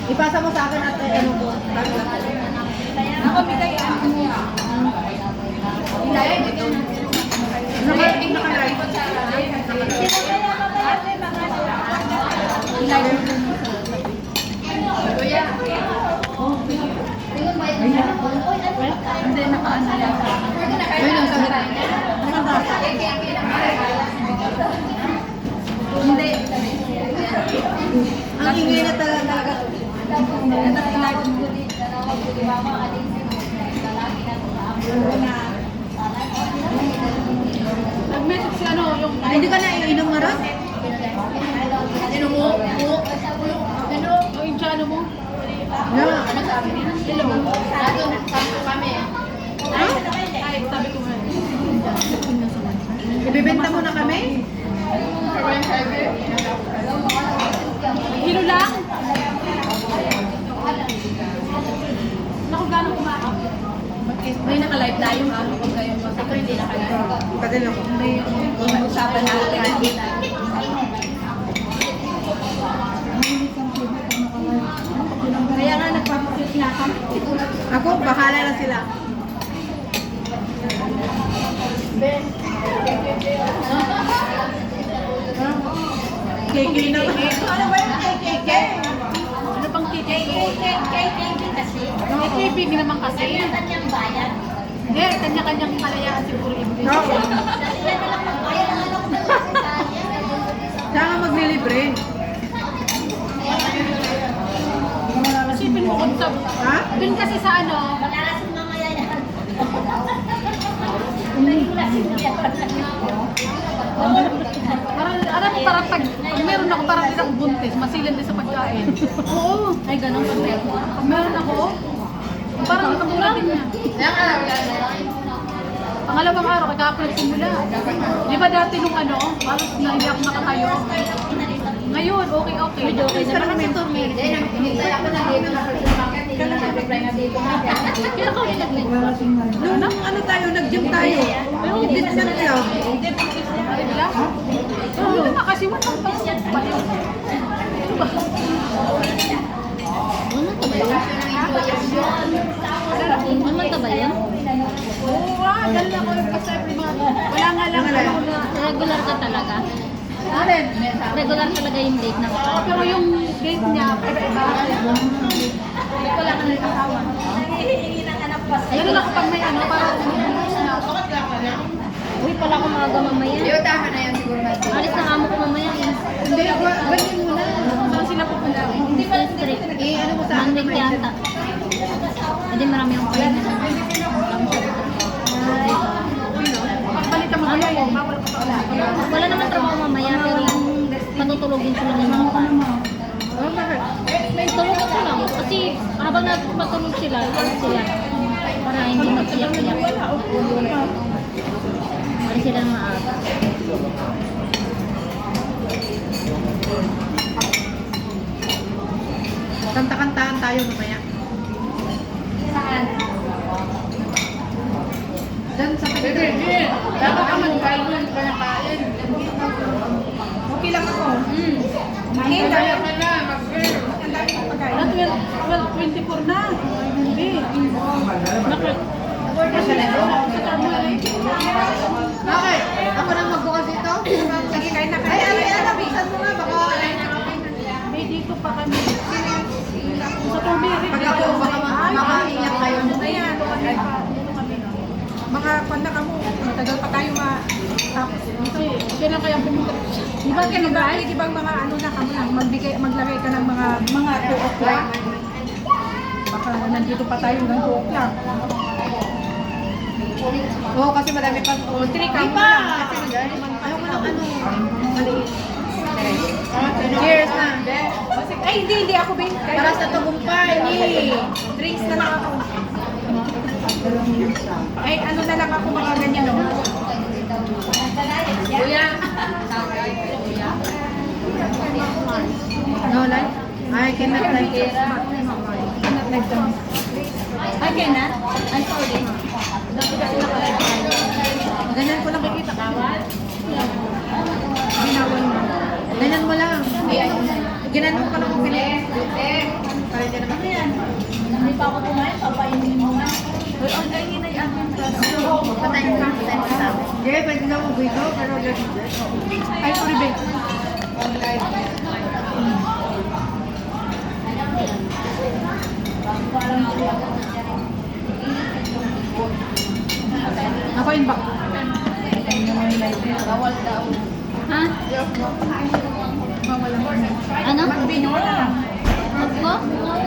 Ipasa mo sa akin at ano ko. Ako bigay yan. Naka-live. Hindi, nakaano yan. Ayun ang sabi. Hindi. Ang ingay na talaga. Nag-message si ano, yung... Hindi ka na iinom nga rin? Inom mo? Ano? Yung channel mo? Yeah. Ano sabi niya? Hello. Nandun, sabi ko kami. Ay, sabi ko nga. Ibibenta mo na kami? Hilo lang? Naku, gano'ng kumakap? May naka-live tayo ha? Huwag kayong masakit. Hindi naka-live. Kadil ako. Hindi, yung usapan natin. Kaya nga nagpapakit na kami. Ako, bahala na sila. Kiki na. Ano ba yung kiki? Ano pang KKK? kasi. KKK naman kasi. Kanya-kanyang bayan. Hindi, kanya-kanyang palayaan siguro ibig. Oo. Sila na lang magbayan ang anak mo sa Saan ka maglilibre? Isipin mo kung sa... Ha? Dun kasi sa ano, Malalasin mamaya yan. Nagulasin mo yan. parang pag meron ako, parang din akong buntis, masilin din sa pagkain. Oo. Ay, ganun pag meron. Pag meron ako, parang nakamula din niya. Pangalawang araw, kagapon nagsimula. Di ba dati nung ano, parang na hindi ako nakatayo. Ngayon, okay. Medyo okay naman kami. Kaya ako rin nag-live. Nung ano tayo, nag-gym tayo. Hindi na nag-club. Bigla? Oo naman kasi walang pasyan pa yun. Ano ba? Ano ka ba yan? Oo nga, dahil ako nagpasa every month. Wala nga lang ako na... Regular ka talaga? Alin? Regular talaga yung date na Oo, pero yung date niya, iba-iba. Wala ka na kasawa. Ganun ako pag may ano, parang Uy, pala ako maaga mamaya. tama na yan siguro natin. Alis na amo ko mamaya eh. Hindi, ganyan muna. saan sila pupunta. Hindi pa street. Ano mo sa akin Monday naman? yata. Hindi marami akong kain. Pagbalik ka mag-ano mo, bawal ka pa ulit. Wala naman trabaho mamaya, pero yung patutulogin ko lang yung mga bata. Oh, bakit? Tulog ko lang. Kasi habang matulog sila, para hindi mag-iyak-iyak. Para sila maaga. Kanta-kantahan tayo mamaya. Saan? Diyan sa Pwede, hindi. Dapat ka mag-kain mo yung panakain. Okay lang ako. Kumain kaya ka na, mag-girl. Ah, 12:24 na. Hindi. Bakit? Okay, ako nang magbukas ito. Sige, kain na kayo. Ay, bisan mo nga. Baka, May dito pa kami. Sa Tumirik. pag ako, baka makaiyak kayo. Ayan, dito kami. Makapan na ka mo. Matagal pa tayo tapos. Kasi, siya lang kaya pumunta. Di ba di bang mga ano na kamo lang, maglagay ka ng mga 2 o'clock. Baka nandito pa tayo hanggang 2 o'clock. Oo, kasi madami pa. 3 ka pa! Ayaw mo ng ano, maliit. Cheers na. Ay, hindi ako bin. Para sa tagumpay. Drinks na lang ako. Ay, ano na lang ako mga ganyan. Kuya. No, like? I cannot like it. Cannot like them. I cannot. I'm sorry. Ganyan ko lang kikita. Binawan mo. Ganyan mo lang. Ginanong ko lang mo pinili. Para hindi naman. Hindi pa ako kumain, papainin mo nga. Uy, ang kainin na yung aking kaso. Patayin ka sa amin. Hindi, pwede na mo video, pero Ay, sorry, babe. Naka-inbox. Bawal daw. Ha? Bawal ang Ano? Magbino lang. Ako?